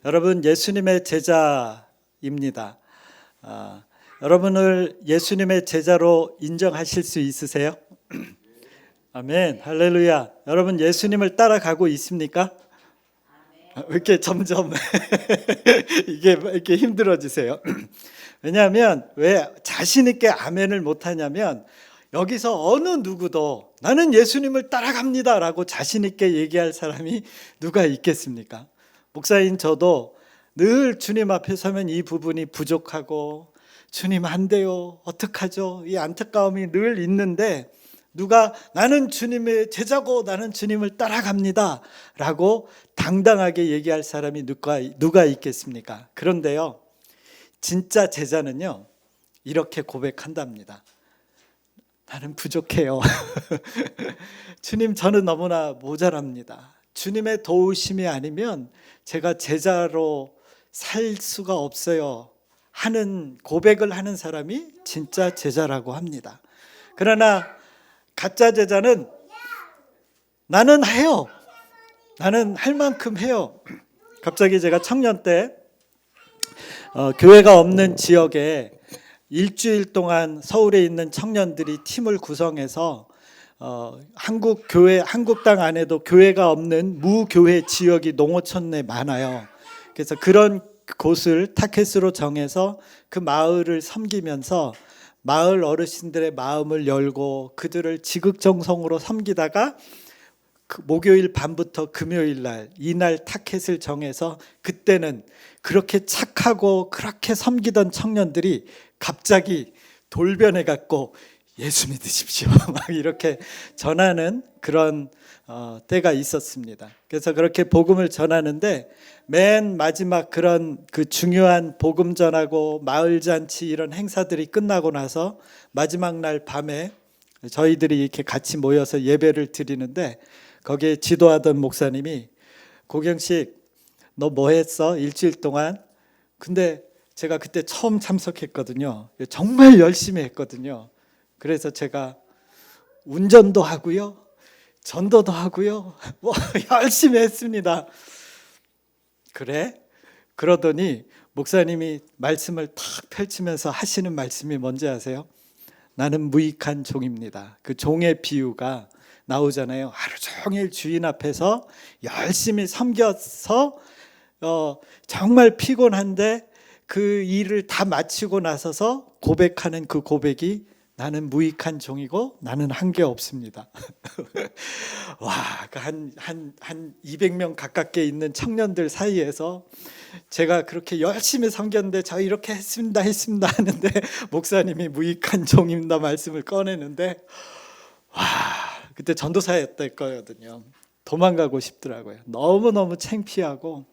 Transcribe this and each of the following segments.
여러분, 예수님의 제자입니다. 여러분을 예수님의 제자로 인정하실 수 있으세요? 아멘, 할렐루야. 여러분, 예수님을 따라가고 있습니까? 왜 이렇게 점점 이게 이렇게 힘들어지세요? 왜냐하면 왜 자신 있게 아멘을 못하냐면, 여기서 어느 누구도 나는 예수님을 따라갑니다라고 자신 있게 얘기할 사람이 누가 있겠습니까? 목사인 저도 늘 주님 앞에 서면 이 부분이 부족하고, 주님 안 돼요, 어떡하죠? 이 안타까움이 늘 있는데, 누가 나는 주님의 제자고 나는 주님을 따라갑니다 라고 당당하게 얘기할 사람이 누가 있겠습니까? 그런데요, 진짜 제자는요, 이렇게 고백한답니다. 나는 부족해요. 주님, 저는 너무나 모자랍니다. 주님의 도우심이 아니면 제가 제자로 살 수가 없어요 하는 고백을 하는 사람이 진짜 제자라고 합니다. 그러나 가짜 제자는 나는 해요, 나는 할 만큼 해요. 갑자기 제가 청년 때 교회가 없는 지역에 일주일 동안 서울에 있는 청년들이 팀을 구성해서 한국당 안에도 교회가 없는 무교회 지역이 농어촌에 많아요. 그래서 그런 곳을 타켓으로 정해서 그 마을을 섬기면서 마을 어르신들의 마음을 열고 그들을 지극정성으로 섬기다가 목요일 밤부터 금요일 날, 이날 타켓을 정해서, 그때는 그렇게 착하고 그렇게 섬기던 청년들이 갑자기 돌변해 갖고 예수 믿으십시오 막 이렇게 전하는 그런 때가 있었습니다. 그래서 그렇게 복음을 전하는데, 맨 마지막 그런 그 중요한 복음 전하고 마을 잔치 이런 행사들이 끝나고 나서 마지막 날 밤에 저희들이 이렇게 같이 모여서 예배를 드리는데, 거기에 지도하던 목사님이 고경식, 너 뭐 했어? 일주일 동안? 근데 제가 그때 처음 참석했거든요. 정말 열심히 했거든요. 그래서 제가 운전도 하고요, 전도도 하고요, 뭐 열심히 했습니다. 그래? 그러더니 목사님이 말씀을 탁 펼치면서 하시는 말씀이 뭔지 아세요? 나는 무익한 종입니다. 그 종의 비유가 나오잖아요. 하루 종일 주인 앞에서 열심히 섬겨서 정말 피곤한데 그 일을 다 마치고 나서서 고백하는 그 고백이 나는 무익한 종이고 나는 한 게 없습니다. 와, 한 200명 가깝게 있는 청년들 사이에서 제가 그렇게 열심히 섬겼는데 저 이렇게 했습니다 하는데 목사님이 무익한 종입니다 말씀을 꺼내는데, 와, 그때 전도사였거든요. 도망가고 싶더라고요. 너무너무 창피하고,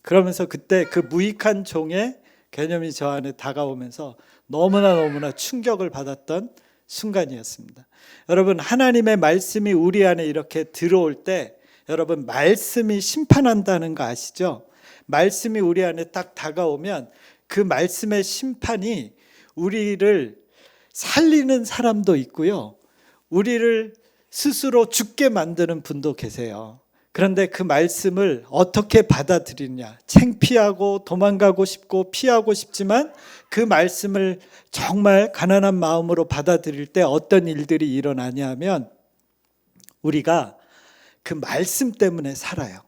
그러면서 그때 그 무익한 종의 개념이 저 안에 다가오면서 너무나 충격을 받았던 순간이었습니다. 여러분, 하나님의 말씀이 우리 안에 이렇게 들어올 때, 여러분, 말씀이 심판한다는 거 아시죠? 말씀이 우리 안에 딱 다가오면 그 말씀의 심판이 우리를 살리는 사람도 있고요, 우리를 스스로 죽게 만드는 분도 계세요. 그런데 그 말씀을 어떻게 받아들이냐, 창피하고 도망가고 싶고 피하고 싶지만 그 말씀을 정말 가난한 마음으로 받아들일 때 어떤 일들이 일어나냐면, 우리가 그 말씀 때문에 살아요.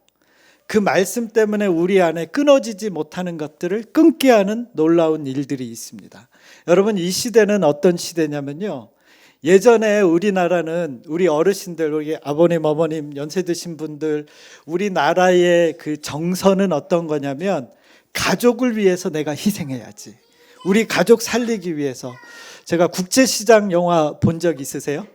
그 말씀 때문에 우리 안에 끊어지지 못하는 것들을 끊게 하는 놀라운 일들이 있습니다. 여러분, 이 시대는 어떤 시대냐면요, 예전에 우리나라는, 우리 어르신들, 우리 아버님, 어머님, 연세 드신 분들, 우리나라의 그 정서는 어떤 거냐면, 가족을 위해서 내가 희생해야지, 우리 가족 살리기 위해서. 제가 국제시장 영화 본 적 있으세요?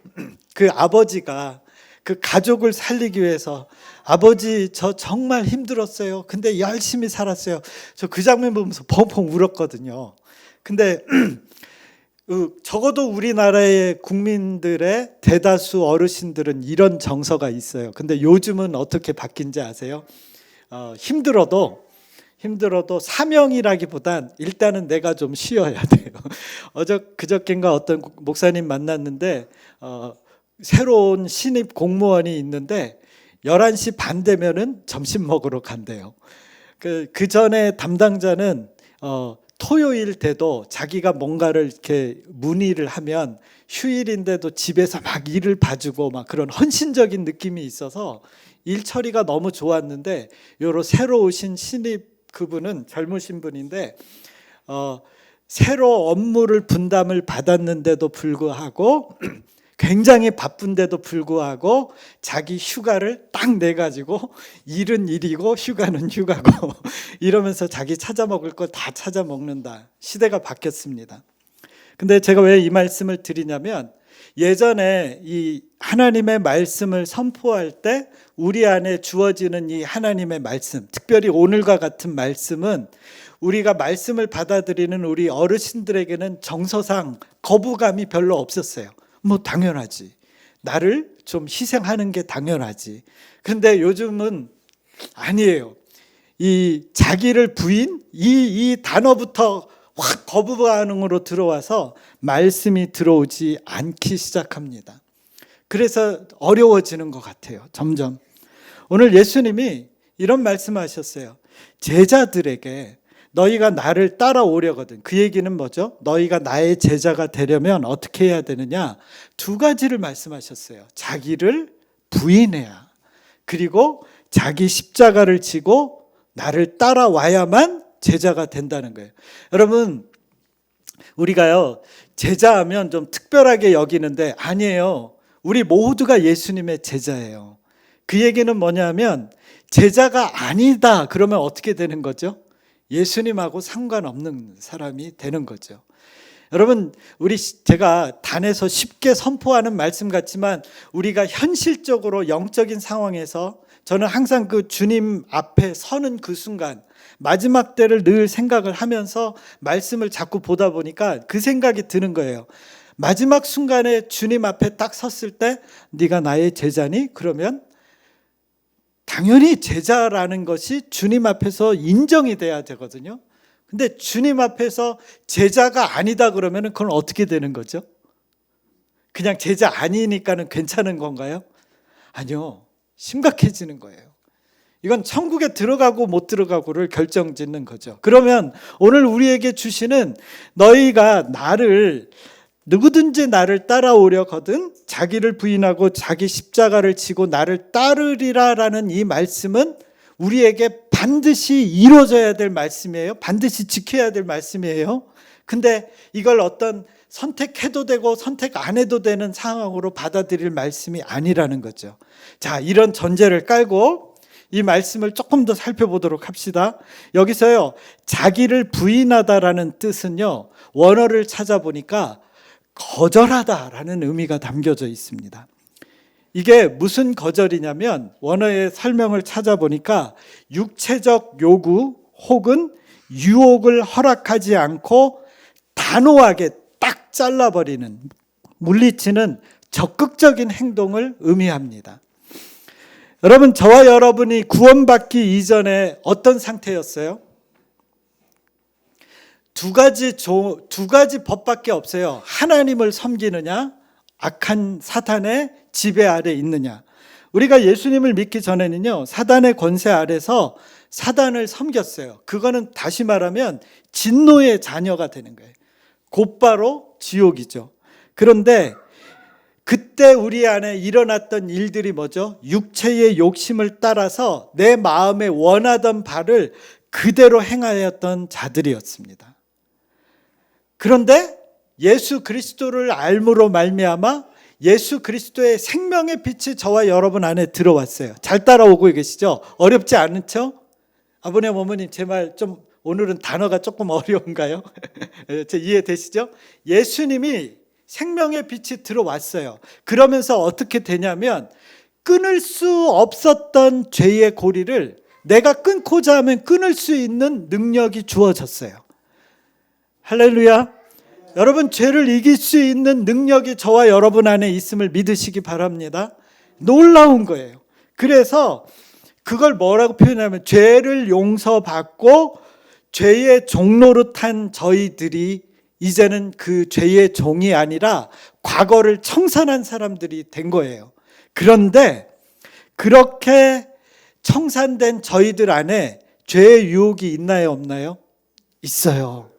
그 아버지가 그 가족을 살리기 위해서, 아버지 저 정말 힘들었어요, 근데 열심히 살았어요. 저 그 장면 보면서 펑펑 울었거든요. 근데 적어도 우리나라의 국민들의 대다수 어르신들은 이런 정서가 있어요. 근데 요즘은 어떻게 바뀐지 아세요? 힘들어도 사명이라기보단 일단은 내가 좀 쉬어야 돼요. 그저께인가 어떤 목사님 만났는데 새로운 신입 공무원이 있는데 11시 반 되면은 점심 먹으러 간대요. 그 전에 담당자는 토요일 때도 자기가 뭔가를 이렇게 문의를 하면 휴일인데도 집에서 막 일을 봐주고 막 그런 헌신적인 느낌이 있어서 일 처리가 너무 좋았는데, 요로 새로 오신 신입 그분은 젊으신 분인데 새로 업무를 분담을 받았는데도 불구하고 굉장히 바쁜데도 불구하고 자기 휴가를 딱 내가지고 일은 일이고 휴가는 휴가고 이러면서 자기 찾아 먹을 거 다 찾아 먹는다. 시대가 바뀌었습니다. 근데 제가 왜 이 말씀을 드리냐면, 예전에 이 하나님의 말씀을 선포할 때 우리 안에 주어지는 이 하나님의 말씀, 특별히 오늘과 같은 말씀은 우리가 말씀을 받아들이는 우리 어르신들에게는 정서상 거부감이 별로 없었어요. 뭐 당연하지. 나를 좀 희생하는 게 당연하지. 그런데 요즘은 아니에요. 이 자기를 부인, 이 단어부터 확 거부 반응으로 들어와서 말씀이 들어오지 않기 시작합니다. 그래서 어려워지는 것 같아요. 점점. 오늘 예수님이 이런 말씀하셨어요. 제자들에게 너희가 나를 따라오려거든. 그 얘기는 뭐죠? 너희가 나의 제자가 되려면 어떻게 해야 되느냐? 두 가지를 말씀하셨어요. 자기를 부인해야, 그리고 자기 십자가를 지고 나를 따라와야만 제자가 된다는 거예요. 여러분, 우리가요 제자하면 좀 특별하게 여기는데 아니에요. 우리 모두가 예수님의 제자예요. 그 얘기는 뭐냐면, 제자가 아니다 그러면 어떻게 되는 거죠? 예수님하고 상관없는 사람이 되는 거죠. 여러분, 제가 단에서 쉽게 선포하는 말씀 같지만 우리가 현실적으로 영적인 상황에서 저는 항상 그 주님 앞에 서는 그 순간, 마지막 때를 늘 생각을 하면서 말씀을 자꾸 보다 보니까 그 생각이 드는 거예요. 마지막 순간에 주님 앞에 딱 섰을 때 네가 나의 제자니? 그러면 당연히 제자라는 것이 주님 앞에서 인정이 돼야 되거든요. 근데 주님 앞에서 제자가 아니다 그러면 그건 어떻게 되는 거죠? 그냥 제자 아니니까는 괜찮은 건가요? 아니요. 심각해지는 거예요. 이건 천국에 들어가고 못 들어가고를 결정짓는 거죠. 그러면 오늘 우리에게 주시는, 너희가 누구든지 나를 따라오려거든 자기를 부인하고 자기 십자가를 지고 나를 따르리라라는 이 말씀은 우리에게 반드시 이루어져야 될 말씀이에요. 반드시 지켜야 될 말씀이에요. 근데 이걸 어떤 선택해도 되고 선택 안 해도 되는 상황으로 받아들일 말씀이 아니라는 거죠. 자, 이런 전제를 깔고 이 말씀을 조금 더 살펴보도록 합시다. 여기서요, 자기를 부인하다라는 뜻은요, 원어를 찾아보니까 거절하다라는 의미가 담겨져 있습니다. 이게 무슨 거절이냐면, 원어의 설명을 찾아보니까 육체적 요구 혹은 유혹을 허락하지 않고 단호하게 딱 잘라버리는, 물리치는 적극적인 행동을 의미합니다. 여러분, 저와 여러분이 구원받기 이전에 어떤 상태였어요? 두 가지 법밖에 없어요. 하나님을 섬기느냐, 악한 사탄의 지배 아래 있느냐. 우리가 예수님을 믿기 전에는요, 사단의 권세 아래서 사단을 섬겼어요. 그거는 다시 말하면 진노의 자녀가 되는 거예요. 곧바로 지옥이죠. 그런데 그때 우리 안에 일어났던 일들이 뭐죠? 육체의 욕심을 따라서 내 마음에 원하던 바를 그대로 행하였던 자들이었습니다. 그런데 예수 그리스도를 알므로 말미암아 예수 그리스도의 생명의 빛이 저와 여러분 안에 들어왔어요. 잘 따라오고 계시죠? 어렵지 않죠? 아버님, 어머님, 제 말 좀 오늘은 단어가 조금 어려운가요? 제 이해되시죠? 예수님이 생명의 빛이 들어왔어요. 그러면서 어떻게 되냐면, 끊을 수 없었던 죄의 고리를 내가 끊고자 하면 끊을 수 있는 능력이 주어졌어요. 할렐루야. 여러분, 죄를 이길 수 있는 능력이 저와 여러분 안에 있음을 믿으시기 바랍니다. 놀라운 거예요. 그래서 그걸 뭐라고 표현하면, 죄를 용서받고 죄의 종노릇한 저희들이 이제는 그 죄의 종이 아니라 과거를 청산한 사람들이 된 거예요. 그런데 그렇게 청산된 저희들 안에 죄의 유혹이 있나요, 없나요? 있어요.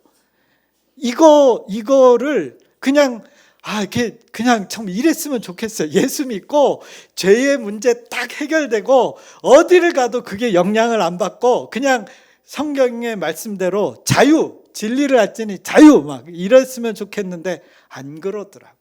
이거를 이렇게 그냥 참 이랬으면 좋겠어요. 예수 믿고 죄의 문제 딱 해결되고 어디를 가도 그게 영향을 안 받고 그냥 성경의 말씀대로 자유, 진리를 알지니 자유 막 이랬으면 좋겠는데 안 그러더라고요.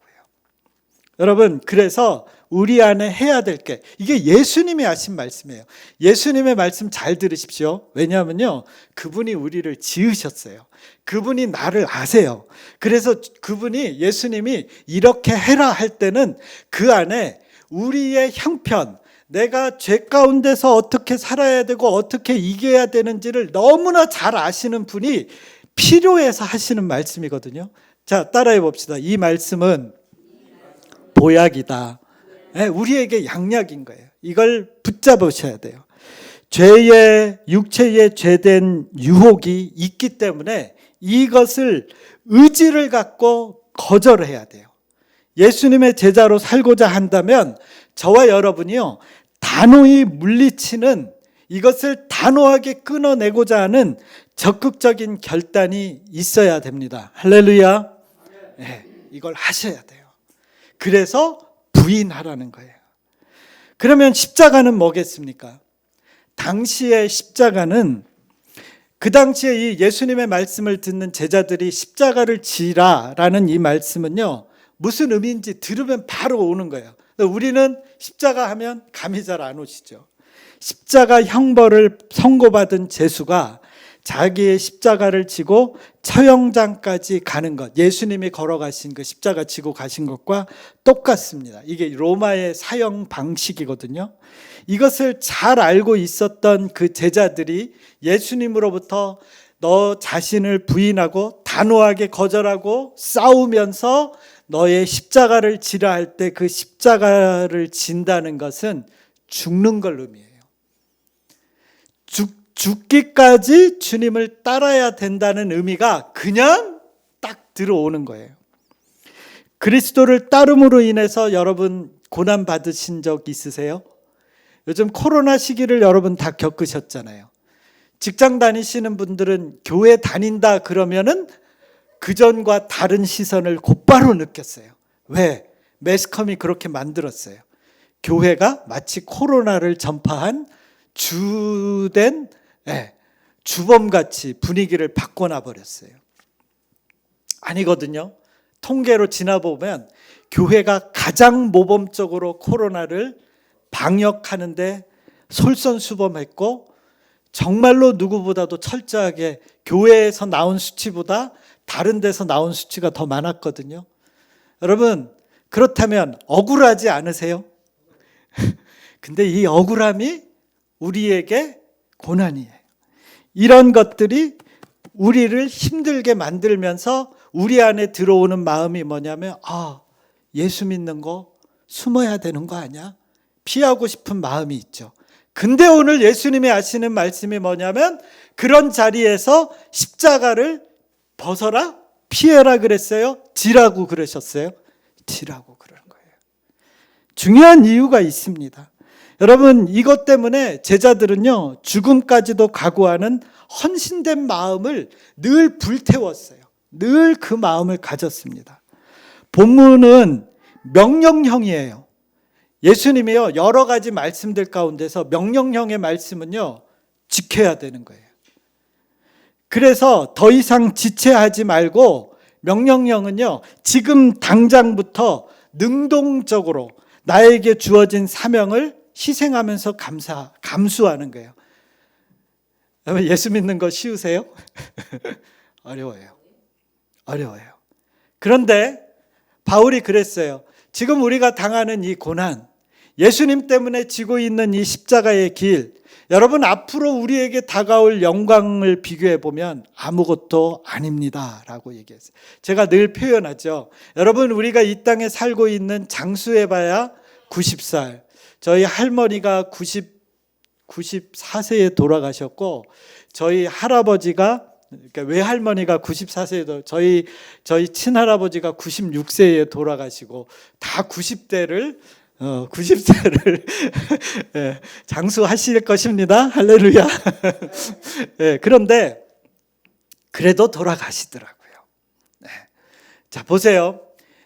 여러분, 그래서 우리 안에 해야 될 게, 이게 예수님이 하신 말씀이에요. 예수님의 말씀 잘 들으십시오. 왜냐하면요, 그분이 우리를 지으셨어요. 그분이 나를 아세요. 그래서 그분이, 예수님이 이렇게 해라 할 때는 그 안에 우리의 형편, 내가 죄 가운데서 어떻게 살아야 되고 어떻게 이겨야 되는지를 너무나 잘 아시는 분이 필요해서 하시는 말씀이거든요. 자, 따라해 봅시다. 이 말씀은 보약이다. 우리에게 양약인 거예요. 이걸 붙잡으셔야 돼요. 육체에 죄된 유혹이 있기 때문에 이것을 의지를 갖고 거절해야 돼요. 예수님의 제자로 살고자 한다면 저와 여러분이요, 단호히 물리치는, 이것을 단호하게 끊어내고자 하는 적극적인 결단이 있어야 됩니다. 할렐루야. 네, 이걸 하셔야 돼요. 그래서 부인하라는 거예요. 그러면 십자가는 뭐겠습니까? 당시의 십자가는, 그 당시에 이 예수님의 말씀을 듣는 제자들이 십자가를 지라라는 이 말씀은요, 무슨 의미인지 들으면 바로 오는 거예요. 우리는 십자가 하면 감이 잘 안 오시죠. 십자가 형벌을 선고받은 제수가 자기의 십자가를 지고 처형장까지 가는 것, 예수님이 걸어가신 그 십자가 지고 가신 것과 똑같습니다. 이게 로마의 사형 방식이거든요. 이것을 잘 알고 있었던 그 제자들이 예수님으로부터 너 자신을 부인하고 단호하게 거절하고 싸우면서 너의 십자가를 지라 할 때, 그 십자가를 진다는 것은 죽는 걸 의미해요. 죽기까지 주님을 따라야 된다는 의미가 그냥 딱 들어오는 거예요. 그리스도를 따름으로 인해서 여러분 고난 받으신 적 있으세요? 요즘 코로나 시기를 여러분 다 겪으셨잖아요. 직장 다니시는 분들은 교회 다닌다 그러면은 그전과 다른 시선을 곧바로 느꼈어요. 왜? 매스컴이 그렇게 만들었어요. 교회가 마치 코로나를 전파한 주된 주범같이 분위기를 바꿔놔 버렸어요. 아니거든요. 통계로 지나보면 교회가 가장 모범적으로 코로나를 방역하는데 솔선수범했고, 정말로 누구보다도 철저하게 교회에서 나온 수치보다 다른 데서 나온 수치가 더 많았거든요. 여러분, 그렇다면 억울하지 않으세요? 근데 이 억울함이 우리에게 고난이에요. 이런 것들이 우리를 힘들게 만들면서 우리 안에 들어오는 마음이 뭐냐면, 예수 믿는 거 숨어야 되는 거 아니야? 피하고 싶은 마음이 있죠. 근데 오늘 예수님이 하시는 말씀이 뭐냐면, 그런 자리에서 십자가를 벗어라? 피해라 그랬어요? 지라고 그러셨어요? 지라고 그러는 거예요. 중요한 이유가 있습니다. 여러분, 이것 때문에 제자들은요, 죽음까지도 각오하는 헌신된 마음을 늘 불태웠어요. 늘 그 마음을 가졌습니다. 본문은 명령형이에요. 예수님이요, 여러 가지 말씀들 가운데서 명령형의 말씀은요, 지켜야 되는 거예요. 그래서 더 이상 지체하지 말고 명령형은요, 지금 당장부터 능동적으로 나에게 주어진 사명을 희생하면서 감수하는 거예요. 예수 믿는 거 쉬우세요? 어려워요. 그런데 바울이 그랬어요. 지금 우리가 당하는 이 고난, 예수님 때문에 지고 있는 이 십자가의 길, 여러분 앞으로 우리에게 다가올 영광을 비교해 보면 아무것도 아닙니다 라고 얘기했어요. 제가 늘 표현하죠. 여러분, 우리가 이 땅에 살고 있는 장수해봐야 90살, 저희 할머니가 94세에 돌아가셨고, 저희 할아버지가, 그러니까 외할머니가 94세에, 저희 친할아버지가 96세에 돌아가시고, 다 90대를 90세를 예, 장수하실 것입니다. 할렐루야. 예, 그런데 그래도 돌아가시더라고요. 네. 자, 보세요.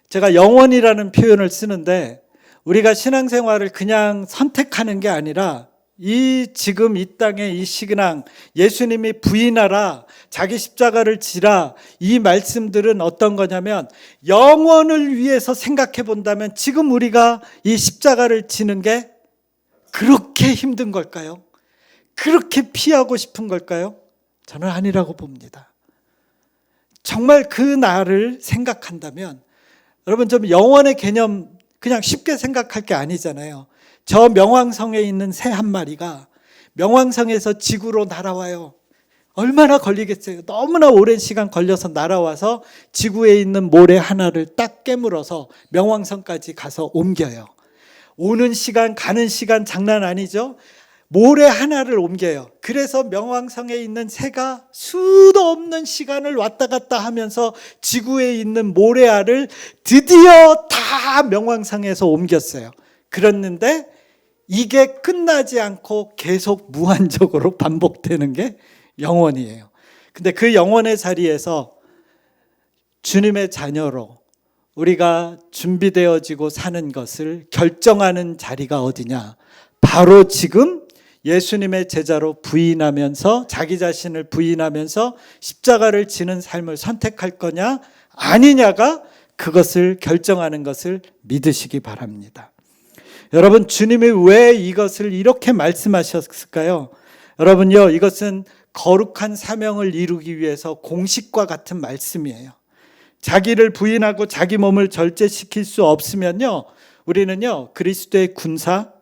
제가 영원이라는 표현을 쓰는데 우리가 신앙생활을 그냥 선택하는 게 아니라 지금 이 땅에 이 시근항 예수님이 부인하라, 자기 십자가를 지라, 이 말씀들은 어떤 거냐면 영원을 위해서 생각해 본다면 지금 우리가 이 십자가를 지는 게 그렇게 힘든 걸까요? 그렇게 피하고 싶은 걸까요? 저는 아니라고 봅니다. 정말 그 날을 생각한다면 여러분, 좀 영원의 개념 그냥 쉽게 생각할 게 아니잖아요. 저 명왕성에 있는 새 한 마리가 명왕성에서 지구로 날아와요. 얼마나 걸리겠어요? 너무나 오랜 시간 걸려서 날아와서 지구에 있는 모래 하나를 딱 깨물어서 명왕성까지 가서 옮겨요. 오는 시간, 가는 시간 장난 아니죠? 모래 하나를 옮겨요. 그래서 명왕성에 있는 새가 수도 없는 시간을 왔다 갔다 하면서 지구에 있는 모래알을 드디어 다 명왕성에서 옮겼어요. 그랬는데 이게 끝나지 않고 계속 무한적으로 반복되는 게 영원이에요. 근데 그 영원의 자리에서 주님의 자녀로 우리가 준비되어지고 사는 것을 결정하는 자리가 어디냐? 바로 지금 예수님의 제자로 부인하면서 자기 자신을 부인하면서 십자가를 지는 삶을 선택할 거냐 아니냐가 그것을 결정하는 것을 믿으시기 바랍니다. 여러분, 주님이 왜 이것을 이렇게 말씀하셨을까요? 여러분요, 이것은 거룩한 사명을 이루기 위해서 공식과 같은 말씀이에요. 자기를 부인하고 자기 몸을 절제시킬 수 없으면요, 우리는요 그리스도의 군사,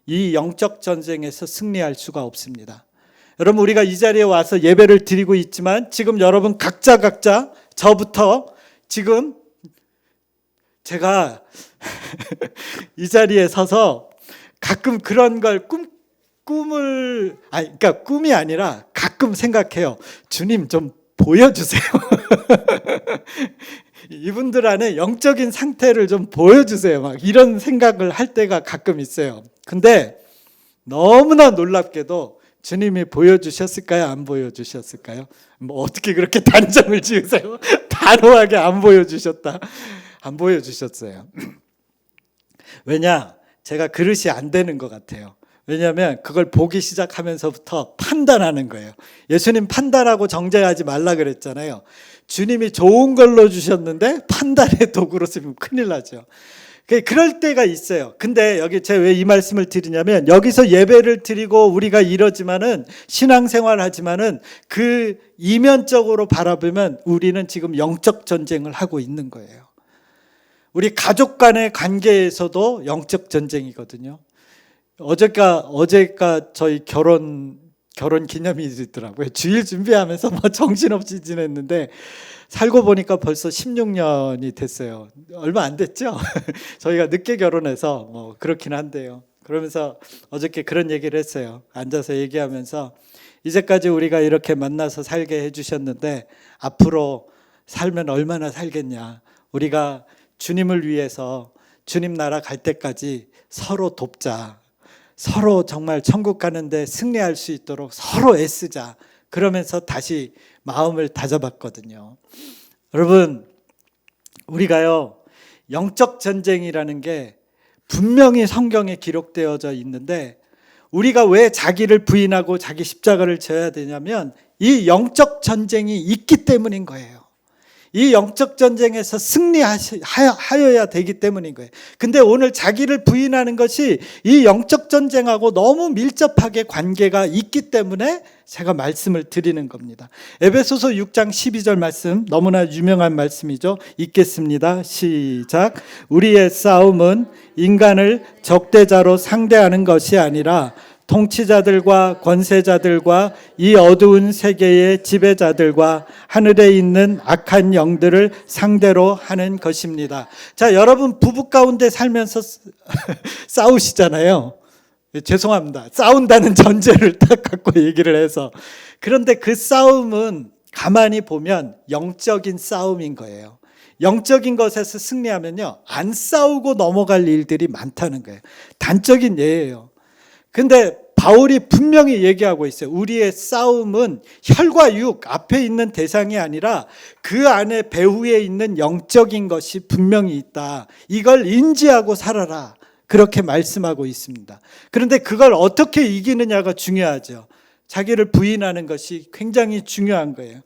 이 영적 전쟁에서 승리할 수가 없습니다. 여러분, 우리가 이 자리에 와서 예배를 드리고 있지만 지금 여러분 각자 저부터 지금 제가 이 자리에 서서 가끔 그런 걸 그러니까 꿈이 아니라 가끔 생각해요. 주님 좀 보여주세요. 이분들 안에 영적인 상태를 좀 보여주세요. 막 이런 생각을 할 때가 가끔 있어요. 근데 너무나 놀랍게도 주님이 보여주셨을까요? 안 보여주셨을까요? 뭐 어떻게 그렇게 단정을 지으세요? 단호하게 안 보여주셨다. 안 보여주셨어요. 왜냐? 제가 그릇이 안 되는 것 같아요. 왜냐하면 그걸 보기 시작하면서부터 판단하는 거예요. 예수님 판단하고 정죄하지 말라 그랬잖아요. 주님이 좋은 걸로 주셨는데 판단의 도구로 쓰면 큰일 나죠. 그럴 때가 있어요. 근데 여기 제가 왜 이 말씀을 드리냐면 여기서 예배를 드리고 우리가 이러지만은 신앙생활 하지만은 그 이면적으로 바라보면 우리는 지금 영적 전쟁을 하고 있는 거예요. 우리 가족 간의 관계에서도 영적 전쟁이거든요. 어제가 저희 결혼 기념일이 있더라고요. 주일 준비하면서 뭐 정신없이 지냈는데 살고 보니까 벌써 16년이 됐어요. 얼마 안 됐죠? 저희가 늦게 결혼해서 뭐 그렇긴 한데요. 그러면서 어저께 그런 얘기를 했어요. 앉아서 얘기하면서 이제까지 우리가 이렇게 만나서 살게 해주셨는데 앞으로 살면 얼마나 살겠냐. 우리가 주님을 위해서 주님 나라 갈 때까지 서로 돕자. 서로 정말 천국 가는데 승리할 수 있도록 서로 애쓰자. 그러면서 다시 마음을 다잡았거든요. 여러분, 우리가요 영적 전쟁이라는 게 분명히 성경에 기록되어져 있는데 우리가 왜 자기를 부인하고 자기 십자가를 져야 되냐면 이 영적 전쟁이 있기 때문인 거예요. 이 영적 전쟁에서 승리하여야 되기 때문인 거예요. 근데 오늘 자기를 부인하는 것이 이 영적 전쟁하고 너무 밀접하게 관계가 있기 때문에 제가 말씀을 드리는 겁니다. 에베소서 6장 12절 말씀, 너무나 유명한 말씀이죠. 읽겠습니다. 시작. 우리의 싸움은 인간을 적대자로 상대하는 것이 아니라 통치자들과 권세자들과 이 어두운 세계의 지배자들과 하늘에 있는 악한 영들을 상대로 하는 것입니다. 자, 여러분 부부 가운데 살면서 싸우시잖아요. 죄송합니다. 싸운다는 전제를 딱 갖고 얘기를 해서. 그런데 그 싸움은 가만히 보면 영적인 싸움인 거예요. 영적인 것에서 승리하면요, 안 싸우고 넘어갈 일들이 많다는 거예요. 단적인 예예요. 근데 바울이 분명히 얘기하고 있어요. 우리의 싸움은 혈과 육, 앞에 있는 대상이 아니라 그 안에 배후에 있는 영적인 것이 분명히 있다. 이걸 인지하고 살아라. 그렇게 말씀하고 있습니다. 그런데 그걸 어떻게 이기느냐가 중요하죠. 자기를 부인하는 것이 굉장히 중요한 거예요.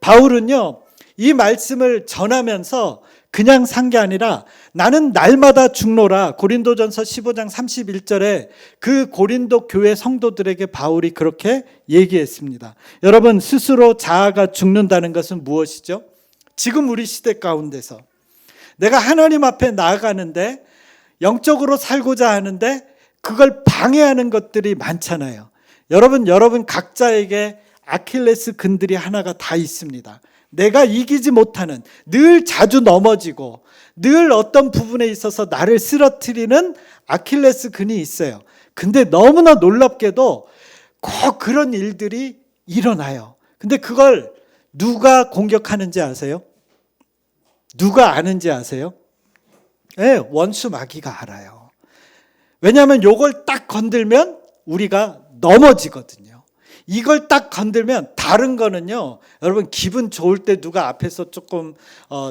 바울은요, 이 말씀을 전하면서 그냥 산 게 아니라 나는 날마다 죽노라. 고린도전서 15장 31절에 그 고린도 교회 성도들에게 바울이 그렇게 얘기했습니다. 여러분, 스스로 자아가 죽는다는 것은 무엇이죠? 지금 우리 시대 가운데서 내가 하나님 앞에 나아가는데 영적으로 살고자 하는데 그걸 방해하는 것들이 많잖아요. 여러분 각자에게 아킬레스 근들이 하나가 다 있습니다. 내가 이기지 못하는, 늘 자주 넘어지고 늘 어떤 부분에 있어서 나를 쓰러뜨리는 아킬레스 근이 있어요. 근데 너무나 놀랍게도 꼭 그런 일들이 일어나요. 근데 그걸 누가 공격하는지 아세요? 누가 아는지 아세요? 네, 원수 마귀가 알아요. 왜냐하면 이걸 딱 건들면 우리가 넘어지거든요. 이걸 딱 건들면 다른 거는요, 여러분 기분 좋을 때 누가 앞에서 조금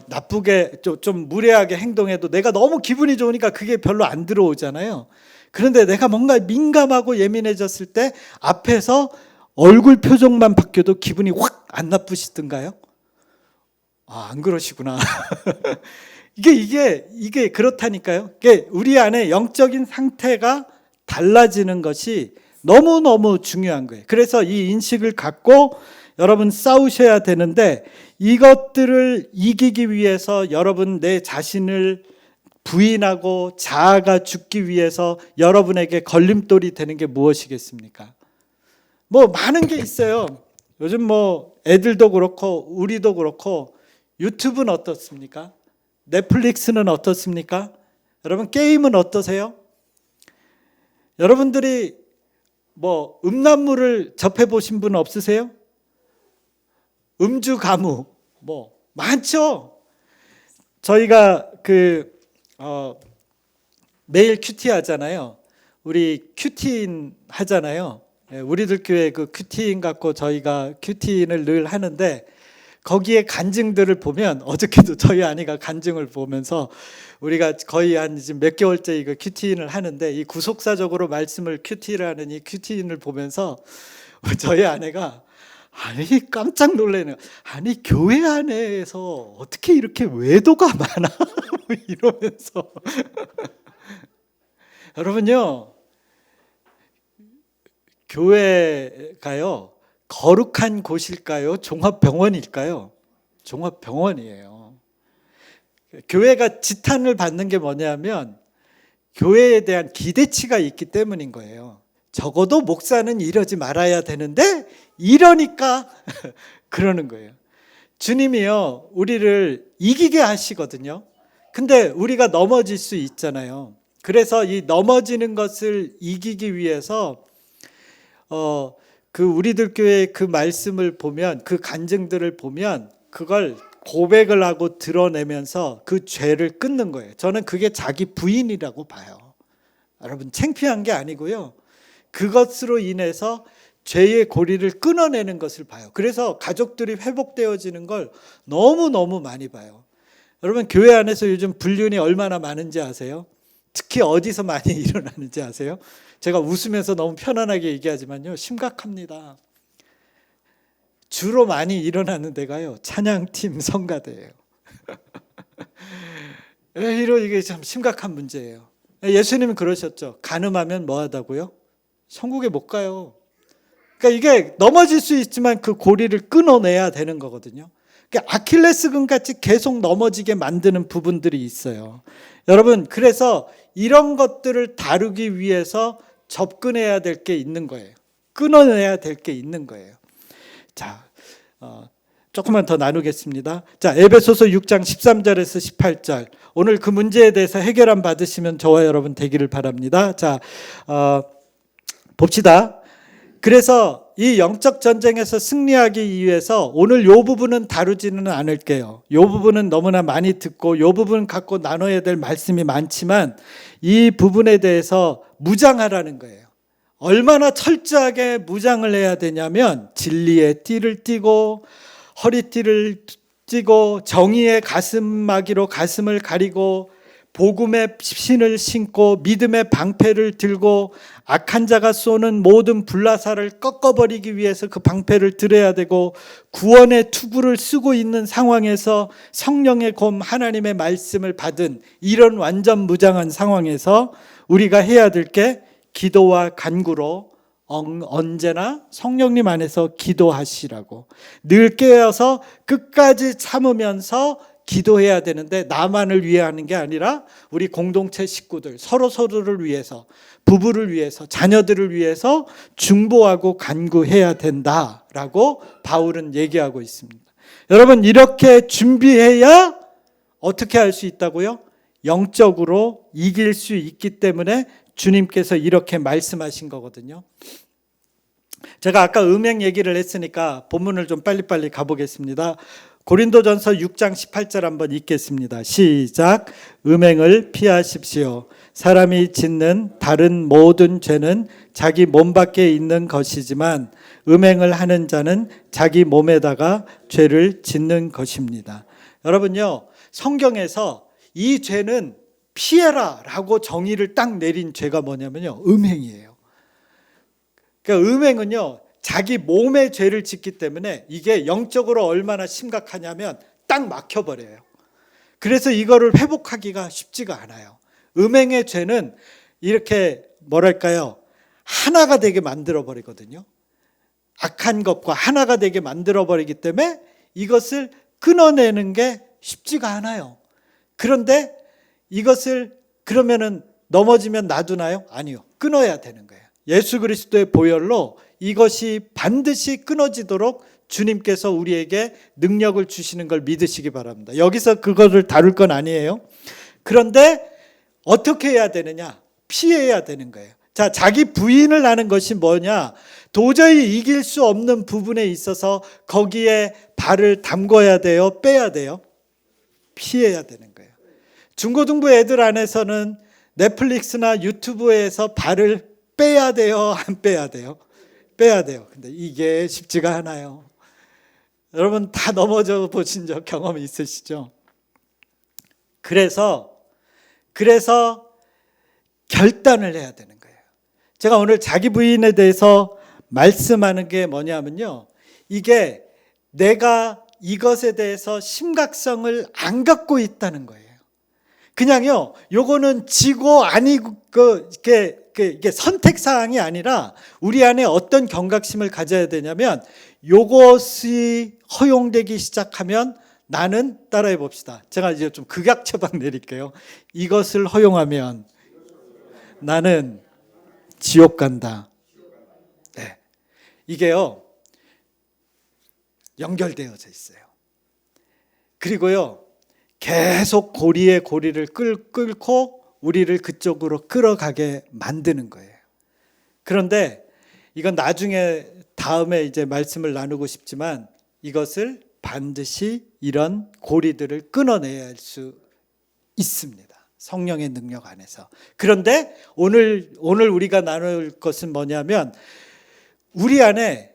나쁘게 좀 무례하게 행동해도 내가 너무 기분이 좋으니까 그게 별로 안 들어오잖아요. 그런데 내가 뭔가 민감하고 예민해졌을 때 앞에서 얼굴 표정만 바뀌어도 기분이 확 안 나쁘시던가요? 안 그러시구나. 이게 그렇다니까요. 이게 우리 안에 영적인 상태가 달라지는 것이 너무너무 중요한 거예요. 그래서 이 인식을 갖고 여러분 싸우셔야 되는데, 이것들을 이기기 위해서 여러분 내 자신을 부인하고 자아가 죽기 위해서 여러분에게 걸림돌이 되는 게 무엇이겠습니까? 뭐 많은 게 있어요. 요즘 뭐 애들도 그렇고 우리도 그렇고 유튜브는 어떻습니까? 넷플릭스는 어떻습니까? 여러분 게임은 어떠세요? 여러분들이 뭐 음란물을 접해 보신 분 없으세요? 음주 가무 뭐 많죠. 저희가 매일 큐티 하잖아요. 우리 큐티인 하잖아요. 우리들 교회 그 큐티인 갖고 저희가 큐티인을 늘 하는데, 거기에 간증들을 보면, 어저께도 저희 아내가 간증을 보면서 우리가 거의 한 지금 몇 개월째 이거 큐티인을 하는데, 이 구속사적으로 말씀을 큐티를 하는 이 큐티인을 보면서 저희 아내가 아니 깜짝 놀래는, 아니 교회 안에서 어떻게 이렇게 외도가 많아 이러면서 여러분요, 교회가요 거룩한 곳일까요? 종합병원일까요? 종합병원이에요. 교회가 지탄을 받는 게 뭐냐면 교회에 대한 기대치가 있기 때문인 거예요. 적어도 목사는 이러지 말아야 되는데 이러니까 그러는 거예요. 주님이요 우리를 이기게 하시거든요. 근데 우리가 넘어질 수 있잖아요. 그래서 이 넘어지는 것을 이기기 위해서 그 우리들 교회의 그 말씀을 보면, 그 간증들을 보면 그걸 고백을 하고 드러내면서 그 죄를 끊는 거예요. 저는 그게 자기 부인이라고 봐요. 여러분 창피한 게 아니고요. 그것으로 인해서 죄의 고리를 끊어내는 것을 봐요. 그래서 가족들이 회복되어지는 걸 너무너무 많이 봐요. 여러분 교회 안에서 요즘 불륜이 얼마나 많은지 아세요? 특히 어디서 많이 일어나는지 아세요? 제가 웃으면서 너무 편안하게 얘기하지만요, 심각합니다. 주로 많이 일어나는 데가요, 찬양팀 성가대예요. 이게 참 심각한 문제예요. 예수님은 그러셨죠. 간음하면 뭐 하다고요? 천국에 못 가요. 그러니까 이게 넘어질 수 있지만 그 고리를 끊어내야 되는 거거든요. 그러니까 아킬레스건 같이 계속 넘어지게 만드는 부분들이 있어요. 여러분, 그래서 이런 것들을 다루기 위해서 접근해야 될 게 있는 거예요. 끊어내야 될 게 있는 거예요. 자, 조금만 더 나누겠습니다. 자, 에베소서 6장 13절에서 18절. 오늘 그 문제에 대해서 해결안 받으시면 저와 여러분 되기를 바랍니다. 자, 봅시다. 그래서 이 영적 전쟁에서 승리하기 위해서 오늘 이 부분은 다루지는 않을게요. 이 부분은 너무나 많이 듣고 이 부분 갖고 나눠야 될 말씀이 많지만 이 부분에 대해서 무장하라는 거예요. 얼마나 철저하게 무장을 해야 되냐면 진리의 띠를 띠고 허리띠를 띠고 정의의 가슴막이로 가슴을 가리고 복음의 신을 신고 믿음의 방패를 들고 악한 자가 쏘는 모든 불나사를 꺾어버리기 위해서 그 방패를 들어야 되고 구원의 투구를 쓰고 있는 상황에서 성령의 검 하나님의 말씀을 받은 이런 완전 무장한 상황에서 우리가 해야 될 게 기도와 간구로 언제나 성령님 안에서 기도하시라고 늘 깨어서 끝까지 참으면서 기도해야 되는데 나만을 위해 하는 게 아니라 우리 공동체 식구들 서로를 위해서 부부를 위해서 자녀들을 위해서 중보하고 간구해야 된다라고 바울은 얘기하고 있습니다. 여러분 이렇게 준비해야 어떻게 할 수 있다고요? 영적으로 이길 수 있기 때문에 주님께서 이렇게 말씀하신 거거든요. 제가 아까 음행 얘기를 했으니까 본문을 좀 빨리빨리 가보겠습니다. 고린도전서 6장 18절 한번 읽겠습니다. 시작. 음행을 피하십시오. 사람이 짓는 다른 모든 죄는 자기 몸 밖에 있는 것이지만 음행을 하는 자는 자기 몸에다가 죄를 짓는 것입니다. 여러분요, 성경에서 이 죄는 피해라 라고 정의를 딱 내린 죄가 뭐냐면요, 음행이에요. 그러니까 음행은요, 자기 몸의 죄를 짓기 때문에 이게 영적으로 얼마나 심각하냐면 딱 막혀버려요. 그래서 이거를 회복하기가 쉽지가 않아요. 음행의 죄는 이렇게 뭐랄까요, 하나가 되게 만들어버리거든요. 악한 것과 하나가 되게 만들어버리기 때문에 이것을 끊어내는 게 쉽지가 않아요. 그런데 이것을 그러면은 넘어지면 놔두나요? 아니요. 끊어야 되는 거예요. 예수 그리스도의 보혈로 이것이 반드시 끊어지도록 주님께서 우리에게 능력을 주시는 걸 믿으시기 바랍니다. 여기서 그거를 다룰 건 아니에요. 그런데 어떻게 해야 되느냐? 피해야 되는 거예요. 자, 자기 부인을 하는 것이 뭐냐? 도저히 이길 수 없는 부분에 있어서 거기에 발을 담궈야 돼요? 빼야 돼요? 피해야 되는 거예요. 중고등부 애들 안에서는 넷플릭스나 유튜브에서 발을 빼야 돼요? 안 빼야 돼요? 빼야 돼요. 근데 이게 쉽지가 않아요. 여러분 다 넘어져 보신 적 경험이 있으시죠? 그래서 결단을 해야 되는 거예요. 제가 오늘 자기 부인에 대해서 말씀하는 게 뭐냐면요, 이게 내가 이것에 대해서 심각성을 안 갖고 있다는 거예요. 그냥요, 요거는 지고 아니고 이게 선택 사항이 아니라 우리 안에 어떤 경각심을 가져야 되냐면 요것이 허용되기 시작하면 나는, 따라해 봅시다. 제가 이제 좀 극약 처방 내릴게요. 이것을 허용하면 나는 지옥 간다. 네. 이게요, 연결되어져 있어요. 그리고요, 계속 고리에 고리를 끌고 우리를 그쪽으로 끌어가게 만드는 거예요. 그런데 이건 나중에 다음에 이제 말씀을 나누고 싶지만 이것을 반드시 이런 고리들을 끊어내야 할 수 있습니다. 성령의 능력 안에서. 그런데 오늘 우리가 나눌 것은 뭐냐면 우리 안에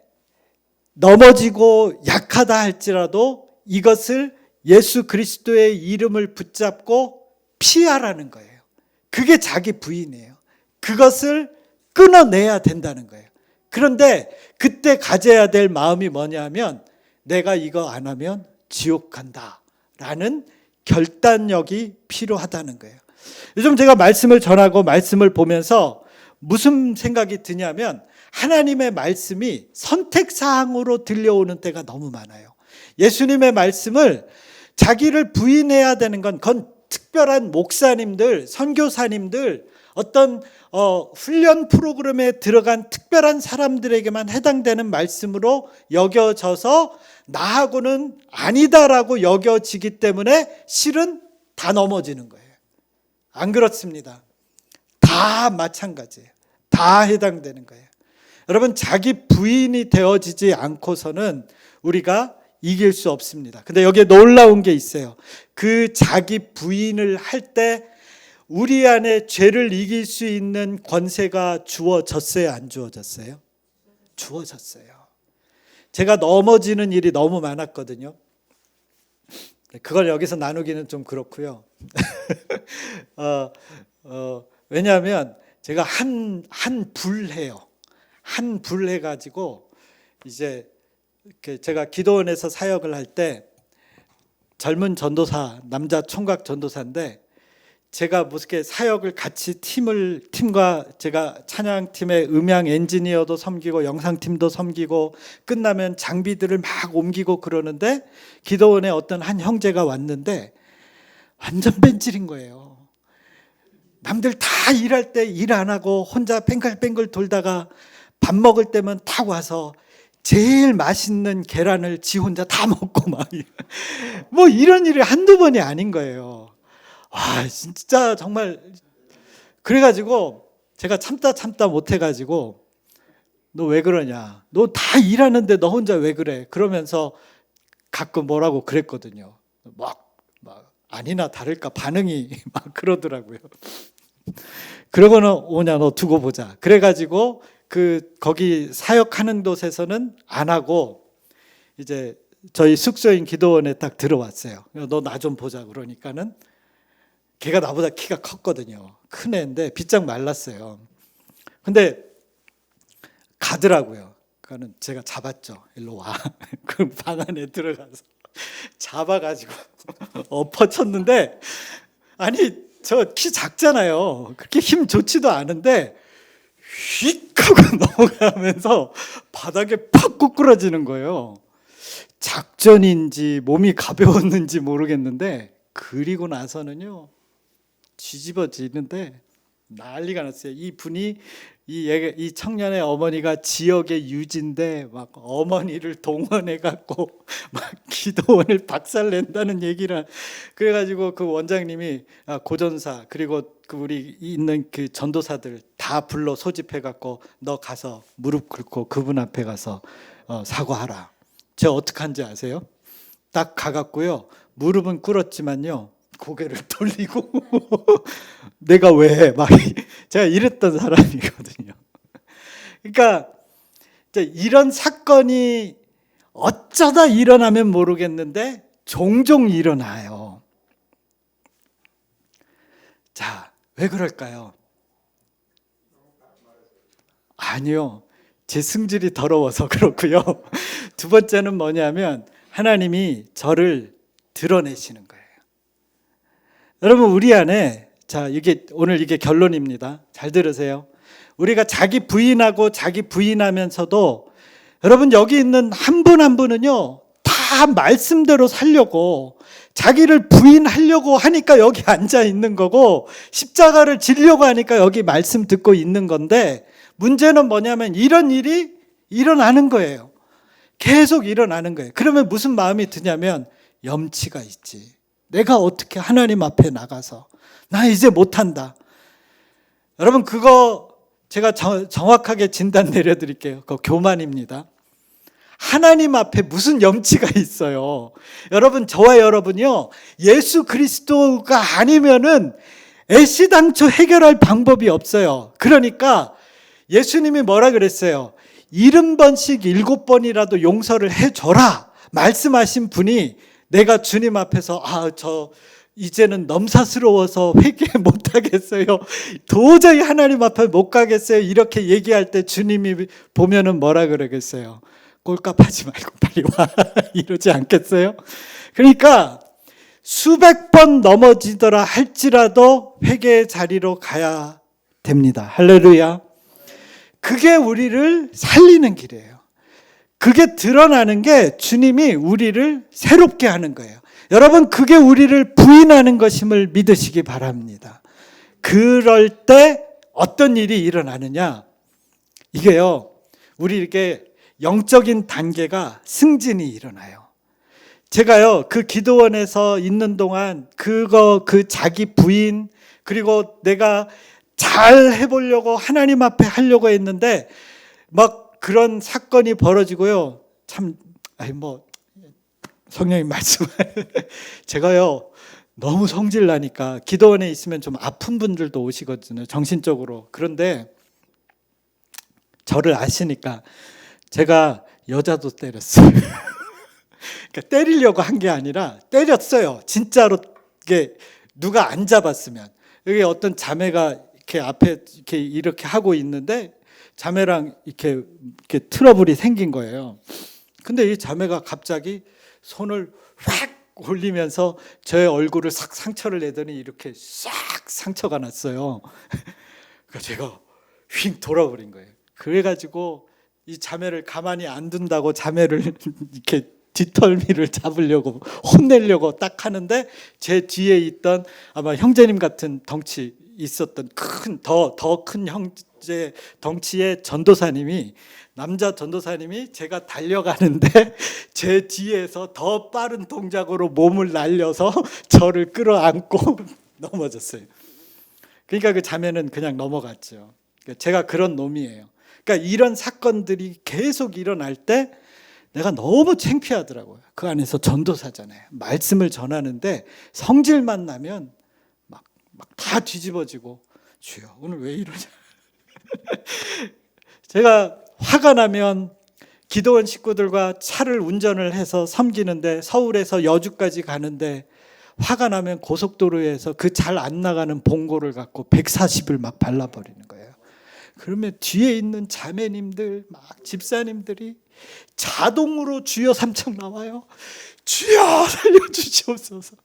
넘어지고 약하다 할지라도 이것을 예수 그리스도의 이름을 붙잡고 피하라는 거예요. 그게 자기 부인이에요. 그것을 끊어내야 된다는 거예요. 그런데 그때 가져야 될 마음이 뭐냐면 내가 이거 안 하면 지옥 간다라는 결단력이 필요하다는 거예요. 요즘 제가 말씀을 전하고 말씀을 보면서 무슨 생각이 드냐면 하나님의 말씀이 선택사항으로 들려오는 때가 너무 많아요. 예수님의 말씀을 자기를 부인해야 되는 건 그건 특별한 목사님들, 선교사님들, 어떤 훈련 프로그램에 들어간 특별한 사람들에게만 해당되는 말씀으로 여겨져서 나하고는 아니다라고 여겨지기 때문에 실은 다 넘어지는 거예요. 안 그렇습니다. 다 마찬가지예요. 다 해당되는 거예요. 여러분, 자기 부인이 되어지지 않고서는 우리가 이길 수 없습니다. 근데 여기에 놀라운 게 있어요. 그 자기 부인을 할 때 우리 안에 죄를 이길 수 있는 권세가 주어졌어요, 안 주어졌어요? 주어졌어요. 제가 넘어지는 일이 너무 많았거든요. 그걸 여기서 나누기는 좀 그렇고요. 왜냐하면 제가 한 불해요. 한 불해가지고 이제 제가 기도원에서 사역을 할 때 젊은 전도사, 남자 총각 전도사인데 제가 무슨 사역을 같이 팀과 제가 찬양팀의 음향 엔지니어도 섬기고 영상팀도 섬기고 끝나면 장비들을 막 옮기고 그러는데 기도원에 어떤 한 형제가 왔는데 완전 뺀질인 거예요. 남들 다 일할 때 일 안 하고 혼자 뱅글뱅글 돌다가 밥 먹을 때만 딱 와서 제일 맛있는 계란을 지 혼자 다 먹고 막 뭐 이런 일이 한두 번이 아닌 거예요. 와, 진짜 정말. 그래가지고 제가 참다 못해가지고 너 왜 그러냐, 너 다 일하는데 너 혼자 왜 그래, 그러면서 가끔 뭐라고 그랬거든요. 막 아니나 다를까 반응이 막 그러더라고요. 그러고는 오냐, 너 두고 보자. 그래가지고 거기 사역하는 곳에서는 안 하고 이제 저희 숙소인 기도원에 딱 들어왔어요. 너 나 좀 보자. 그러니까는 걔가 나보다 키가 컸거든요. 큰 애인데 비짝 말랐어요. 근데 가더라고요. 그거는 제가 잡았죠. 일로 와. 그 방 안에 들어가서 잡아가지고 엎어쳤는데, 아니 저 키 작잖아요. 그렇게 힘 좋지도 않은데 휙 하고 넘어가면서 바닥에 팍 꾸꾸러지는 거예요. 작전인지 몸이 가벼웠는지 모르겠는데 그리고 나서는요 뒤집어지는데 난리가 났어요. 이 분이 이 청년의 어머니가 지역의 유지인데 막 어머니를 동원해 갖고 막 기도원을 박살낸다는 얘기를. 그래가지고 그 원장님이 고전사 그리고 그 우리 있는 그 전도사들 다 불러 소집해 갖고 너 가서 무릎 꿇고 그분 앞에 가서 사과하라. 제가 어떻게 한지 아세요? 딱 가갖고요 무릎은 꿇었지만요 고개를 돌리고 내가 왜 막 제가 이랬던 사람이거든요. 그러니까 이런 사건이 어쩌다 일어나면 모르겠는데 종종 일어나요. 자, 왜 그럴까요? 아니요, 제 승질이 더러워서 그렇고요. 두 번째는 뭐냐면 하나님이 저를 드러내시는 거예요. 여러분, 우리 안에, 자, 오늘 이게 결론입니다. 잘 들으세요. 우리가 자기 부인하고 자기 부인하면서도 여러분 여기 있는 한 분 한 분은요 다 말씀대로 살려고 자기를 부인하려고 하니까 여기 앉아 있는 거고 십자가를 지려고 하니까 여기 말씀 듣고 있는 건데, 문제는 뭐냐면 이런 일이 일어나는 거예요. 계속 일어나는 거예요. 그러면 무슨 마음이 드냐면 염치가 있지. 내가 어떻게 하나님 앞에 나가서 나 이제 못한다. 여러분 그거 제가 정확하게 진단 내려드릴게요. 그거 교만입니다. 하나님 앞에 무슨 염치가 있어요. 여러분, 저와 여러분이요 예수 그리스도가 아니면은 애시당초 해결할 방법이 없어요. 그러니까 예수님이 뭐라 그랬어요? 70번씩 7번이라도 용서를 해줘라 말씀하신 분이 내가 주님 앞에서 저 이제는 넘사스러워서 회개 못하겠어요, 도저히 하나님 앞에 못 가겠어요, 이렇게 얘기할 때 주님이 보면은 뭐라 그러겠어요? 꼴값하지 말고 빨리 와 이러지 않겠어요? 그러니까 수백 번 넘어지더라 할지라도 회개의 자리로 가야 됩니다. 할렐루야. 그게 우리를 살리는 길이에요. 그게 드러나는 게 주님이 우리를 새롭게 하는 거예요. 여러분, 그게 우리를 부인하는 것임을 믿으시기 바랍니다. 그럴 때 어떤 일이 일어나느냐? 이게요, 우리에게 영적인 단계가 승진이 일어나요. 제가요, 그 기도원에서 있는 동안 그 자기 부인, 그리고 내가 잘 해보려고 하나님 앞에 하려고 했는데 막 그런 사건이 벌어지고요. 참, 성령님 말씀. 제가요, 너무 성질 나니까 기도원에 있으면 좀 아픈 분들도 오시거든요. 정신적으로. 그런데 저를 아시니까 제가 여자도 때렸어요. 그러니까 때리려고 한 게 아니라 때렸어요. 진짜로. 이게 누가 안 잡았으면. 여기 어떤 자매가 이렇게 앞에 이렇게 하고 있는데 자매랑 이렇게 트러블이 생긴 거예요. 근데 이 자매가 갑자기 손을 확 올리면서 저의 얼굴을 싹 상처를 내더니 이렇게 싹 상처가 났어요. 그러니까 제가 휙 돌아버린 거예요. 그래가지고 이 자매를 가만히 안 둔다고 자매를 이렇게 뒷덜미를 잡으려고 혼내려고 딱 하는데 제 뒤에 있던 아마 형제님 같은 덩치 있었던 더 큰 형제 덩치의 전도사님이, 남자 전도사님이 제가 달려가는데 제 뒤에서 더 빠른 동작으로 몸을 날려서 저를 끌어안고 넘어졌어요. 그러니까 그 자매는 그냥 넘어갔죠. 제가 그런 놈이에요. 그러니까 이런 사건들이 계속 일어날 때 내가 너무 창피하더라고요. 그 안에서 전도사잖아요. 말씀을 전하는데 성질만 나면 막 다 뒤집어지고, 주여 오늘 왜 이러냐. 제가 화가 나면 기도원 식구들과 차를 운전을 해서 섬기는데 서울에서 여주까지 가는데 화가 나면 고속도로에서 그 잘 안 나가는 봉고를 갖고 140을 막 발라버리는 거예요. 그러면 뒤에 있는 자매님들, 막 집사님들이 자동으로 주여 삼창 나와요. 주여 살려주시옵소서.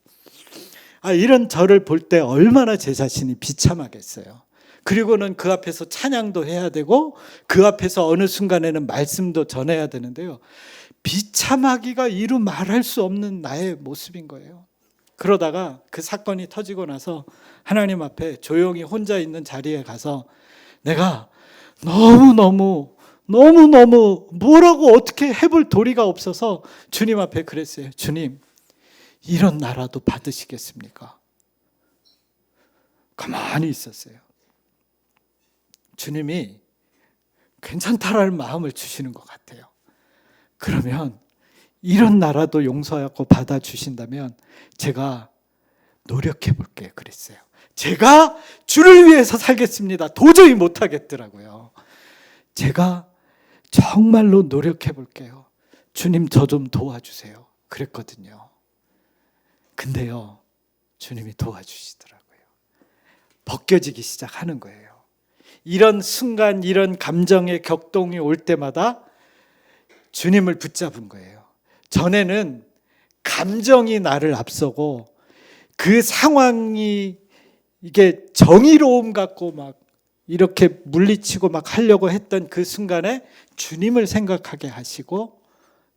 이런 저를 볼 때 얼마나 제 자신이 비참하겠어요. 그리고는 그 앞에서 찬양도 해야 되고 그 앞에서 어느 순간에는 말씀도 전해야 되는데요. 비참하기가 이루 말할 수 없는 나의 모습인 거예요. 그러다가 그 사건이 터지고 나서 하나님 앞에 조용히 혼자 있는 자리에 가서 내가 너무너무 뭐라고 어떻게 해볼 도리가 없어서 주님 앞에 그랬어요. 주님, 이런 나라도 받으시겠습니까? 가만히 있었어요. 주님이 괜찮다라는 마음을 주시는 것 같아요. 그러면 이런 나라도 용서하고 받아주신다면 제가 노력해 볼게요. 그랬어요. 제가 주를 위해서 살겠습니다. 도저히 못하겠더라고요. 제가 정말로 노력해 볼게요. 주님 저 좀 도와주세요. 그랬거든요. 근데요, 주님이 도와주시더라고요. 벗겨지기 시작하는 거예요. 이런 순간, 이런 감정의 격동이 올 때마다 주님을 붙잡은 거예요. 전에는 감정이 나를 앞서고 그 상황이 이게 정의로움 갖고 막 이렇게 물리치고 막 하려고 했던 그 순간에 주님을 생각하게 하시고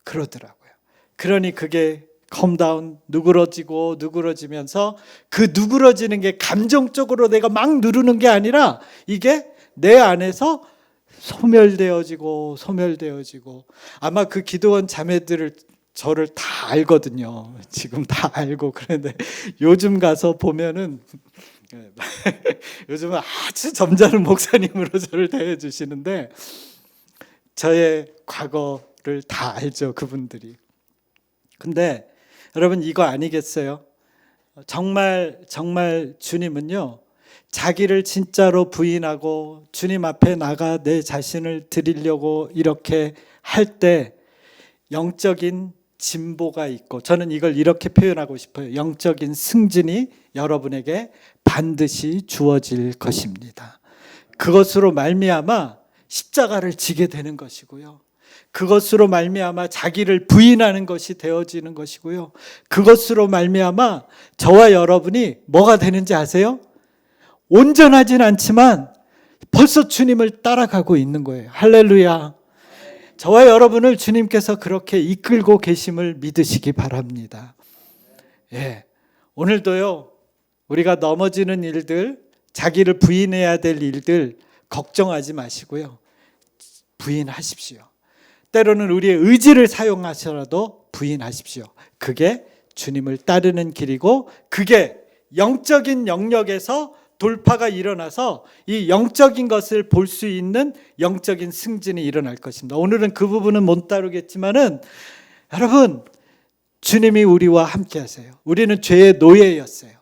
그러더라고요. 그러니 그게 컴다운, 누그러지면서 그 누그러지는 게 감정적으로 내가 막 누르는 게 아니라 이게 내 안에서 소멸되어지고 아마 그 기도원 자매들을 저를 다 알거든요. 지금 다 알고. 그런데 요즘 가서 보면은 요즘은 아주 점잖은 목사님으로 저를 대해주시는데 저의 과거를 다 알죠, 그분들이. 근데 여러분 이거 아니겠어요? 정말 주님은요, 자기를 진짜로 부인하고 주님 앞에 나가 내 자신을 드리려고 이렇게 할 때 영적인 진보가 있고, 저는 이걸 이렇게 표현하고 싶어요. 영적인 승진이 여러분에게 반드시 주어질 것입니다. 그것으로 말미암아 십자가를 지게 되는 것이고요. 그것으로 말미암아 자기를 부인하는 것이 되어지는 것이고요. 그것으로 말미암아 저와 여러분이 뭐가 되는지 아세요? 온전하진 않지만 벌써 주님을 따라가고 있는 거예요. 할렐루야. 저와 여러분을 주님께서 그렇게 이끌고 계심을 믿으시기 바랍니다. 예, 오늘도요, 우리가 넘어지는 일들, 자기를 부인해야 될 일들 걱정하지 마시고요. 부인하십시오. 때로는 우리의 의지를 사용하셔라도 부인하십시오. 그게 주님을 따르는 길이고 그게 영적인 영역에서 돌파가 일어나서 이 영적인 것을 볼 수 있는 영적인 승진이 일어날 것입니다. 오늘은 그 부분은 못 다루겠지만은 여러분, 주님이 우리와 함께 하세요. 우리는 죄의 노예였어요.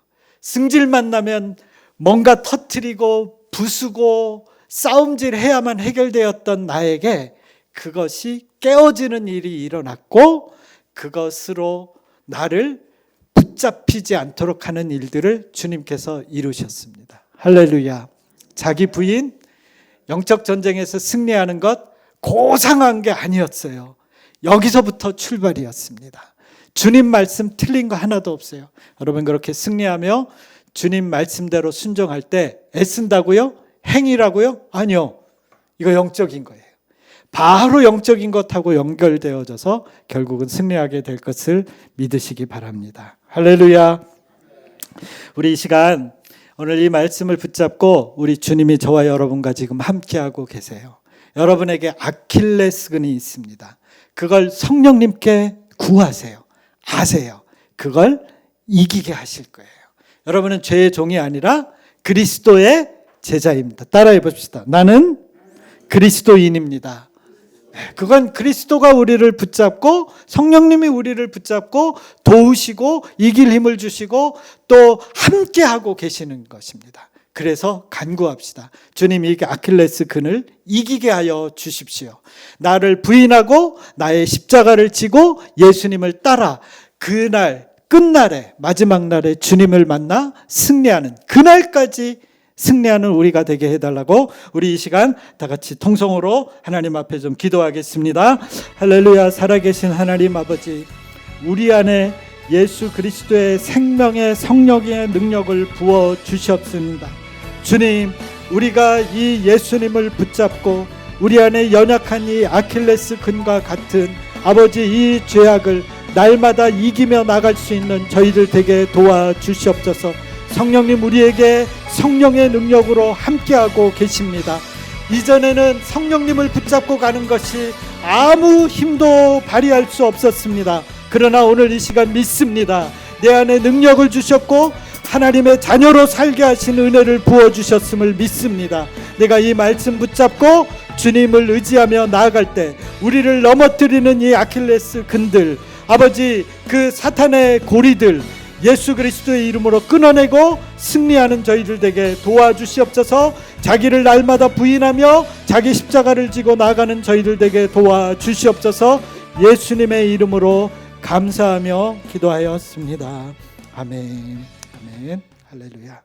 승질만 나면 뭔가 터뜨리고 부수고 싸움질 해야만 해결되었던 나에게 그것이 깨어지는 일이 일어났고 그것으로 나를 붙잡히지 않도록 하는 일들을 주님께서 이루셨습니다. 할렐루야. 자기 부인 영적 전쟁에서 승리하는 것 고상한 게 아니었어요. 여기서부터 출발이었습니다. 주님 말씀 틀린 거 하나도 없어요. 여러분 그렇게 승리하며 주님 말씀대로 순종할 때 애쓴다고요? 행위라고요? 아니요. 이거 영적인 거예요. 바로 영적인 것하고 연결되어져서 결국은 승리하게 될 것을 믿으시기 바랍니다. 할렐루야. 우리 이 시간 오늘 이 말씀을 붙잡고 우리 주님이 저와 여러분과 지금 함께하고 계세요. 여러분에게 아킬레스건이 있습니다. 그걸 성령님께 구하세요. 아세요. 그걸 이기게 하실 거예요. 여러분은 죄의 종이 아니라 그리스도의 제자입니다. 따라해 봅시다. 나는 그리스도인입니다. 그건 그리스도가 우리를 붙잡고 성령님이 우리를 붙잡고 도우시고 이길 힘을 주시고 또 함께하고 계시는 것입니다. 그래서 간구합시다. 주님, 이 아킬레스 근을 이기게 하여 주십시오. 나를 부인하고 나의 십자가를 지고 예수님을 따라 그날 끝날에 마지막 날에 주님을 만나 승리하는 그날까지 승리하는 우리가 되게 해달라고 우리 이 시간 다 같이 통성으로 하나님 앞에 좀 기도하겠습니다. 할렐루야. 살아계신 하나님 아버지, 우리 안에 예수 그리스도의 생명의 성령의 능력을 부어 주시옵습니다. 주님, 우리가 이 예수님을 붙잡고 우리 안에 연약한 이 아킬레스 근과 같은 아버지 이 죄악을 날마다 이기며 나갈 수 있는 저희들 되게 도와주시옵소서. 성령님, 우리에게 성령의 능력으로 함께하고 계십니다. 이전에는 성령님을 붙잡고 가는 것이 아무 힘도 발휘할 수 없었습니다. 그러나 오늘 이 시간 믿습니다. 내 안에 능력을 주셨고 하나님의 자녀로 살게 하신 은혜를 부어주셨음을 믿습니다. 내가 이 말씀 붙잡고 주님을 의지하며 나아갈 때 우리를 넘어뜨리는 이 아킬레스 근들, 아버지 그 사탄의 고리들 예수 그리스도의 이름으로 끊어내고 승리하는 저희들 되게 도와주시옵소서. 자기를 날마다 부인하며 자기 십자가를 지고 나가는 저희들 되게 도와주시옵소서. 예수님의 이름으로 감사하며 기도하였습니다. 아멘. 아멘. 할렐루야.